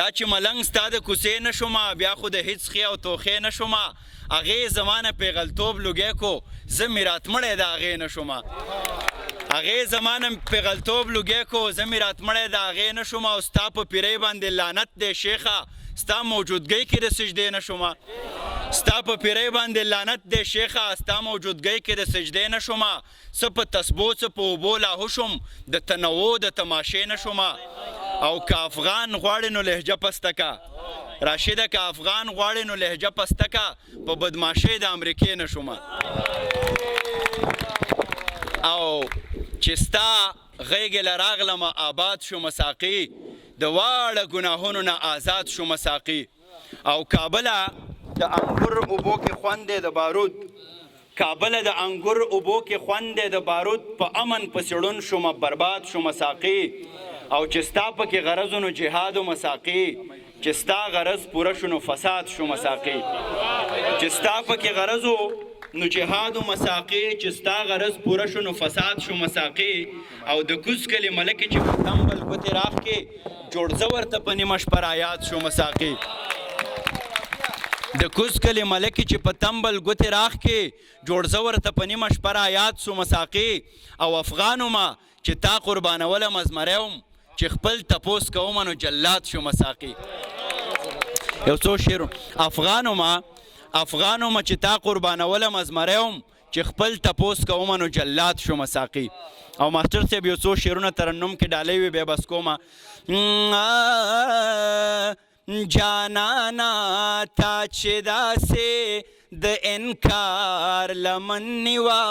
دا چې ملنګ ستا د کوڅې نه شومه بیا خو د هېڅ خې او توخې نه شومه هغې زما نه پیغلتوب لوګی کو زه میراتمړی د هغې نه شومه هغې زما نه پیغلتوب لوګی کو زه میراتمړی د هغې نه شومه او ستا په پیرۍ باندې لعنت دی شیخه ستا موجودګۍ کې د سجدې نه شومه ستا په پیرۍ باندې لعنت دی شیخه ستا موجودګۍ کې د سجدې نه شومه څه په تسبو څه په اوبو لاهو شوم د تنوع د تماشې نه شومه او که افغان غواړې نو لهجه پسته کا راشده که افغان غواړې نو لهجه پسته کا په بدماشۍ د امریکې نه شومه او چې ستا غیږې له راغلمه آباد شومه ساقي د واړه ګناهونو نه آزاد شومه ساقي او کابله د انګور اوبو کې خوند دی د بارود کابله د انګور اوبو کې خوند دی د بارود په امن په څېړون شومه برباد شومه ساقي او چې ستا پکې غرض نو جهاد و مساقي چې ستا غرض پوره شو نو فساد شو مساقي چې ستا پکې غرض نو جهاد و مساقي چې ستا غرض پوره شو نو فساد شو مساقي او د کوز کلي ملکې چې په تمبل ګوتې راخ کې جوړ ورته په نیمه شپه رایاد شو مساقي د کوز کلي ملکې چې په تمبل ګوتې راخ کې جوړ ورته په نیمه شپه رایاد شو مساقي او افغانو ما چې تا قربانوله مزمری وم چې خپل تپوس کوم نو جلاد شو مساقي یو څو شعر افغانو ما چې تا قربانوله مزمری وم چې خپل تپوس کوم نو جلاد شو مساقي او ماسټر صاحب یو څو شعرونه ترنم کې ډالۍ وي بیا بس کومه جانانا تا چې داسې د انکار لمن نیوا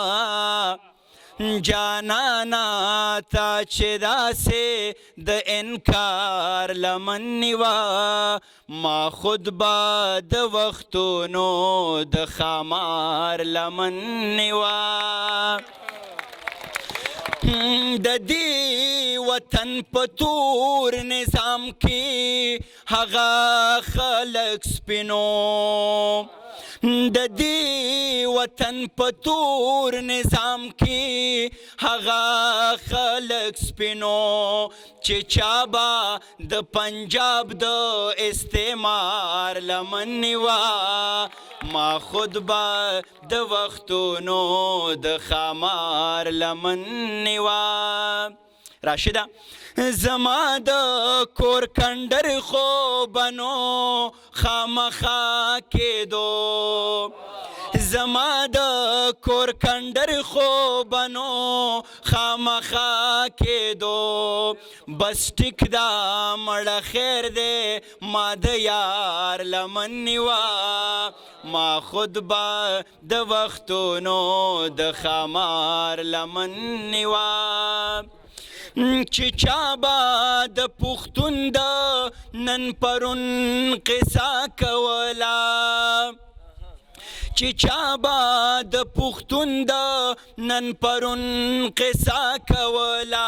جانانا تا چې داسې د انکار لمن نیوا ما خود با د وختونو د خامار لمن نیوا د دې وطن په تور نظام کې هغه خلک سپینو د دې وطن په تور نظام کې هغه خلک سپینو چې چا به د پنجاب د استعمار لمن نیوا ما خود به د وختونو د خامار لمن نیوا راشده زما د کور کندر خوبنو خامخا کېدو زما د کور کندر خوبنو خامخا کېدو بس ټیک دا مړه خیر دی ما د یار لمن نیوا ما خود به د وختونو د خامار لمن نیوا چې چا به د پښتون د نن پرون قصه کوله چې چا به د پښتون د نن پرون قصه کوله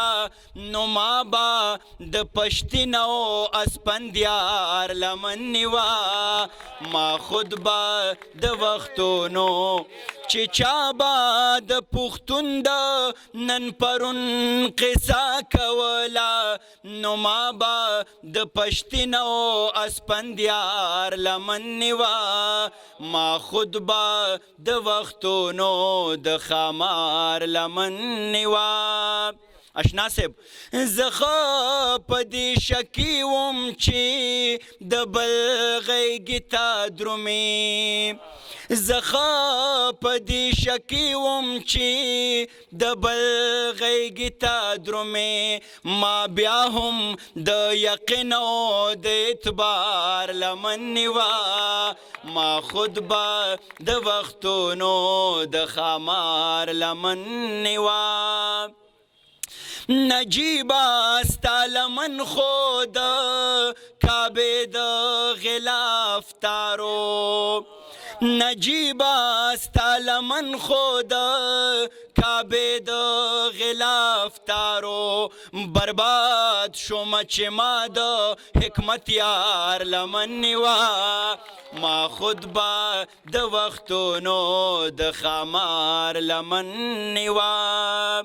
نو ما به د پښتین او اسپندیار لمن نیوا ما خود به د وختونو چې چا به د پښتون د نن پرون قصه کوله نو ما به د پښتین او اسپندیار لمن نیوا ما خود به د وختونو د خامار لمن نیوا اشنا صاحب زخه په دې شکی وم چې د بل غیږې ته درومې زخه په دې شکی وم چې د بل غیږې ته درومې ما بیا هم د یقین او د اعتبار لمن نیوا ما خود به د وختونو د خامار لمن نیوا نجیبا ستا لمن خود کعبه د غلاف تارو نجیبا ستا لمن خود کعبه د غلاف تارو برباد شوم چې ما د حکمت یار لمن نیوا ما خود به د وختونو د خامار لمن نیوا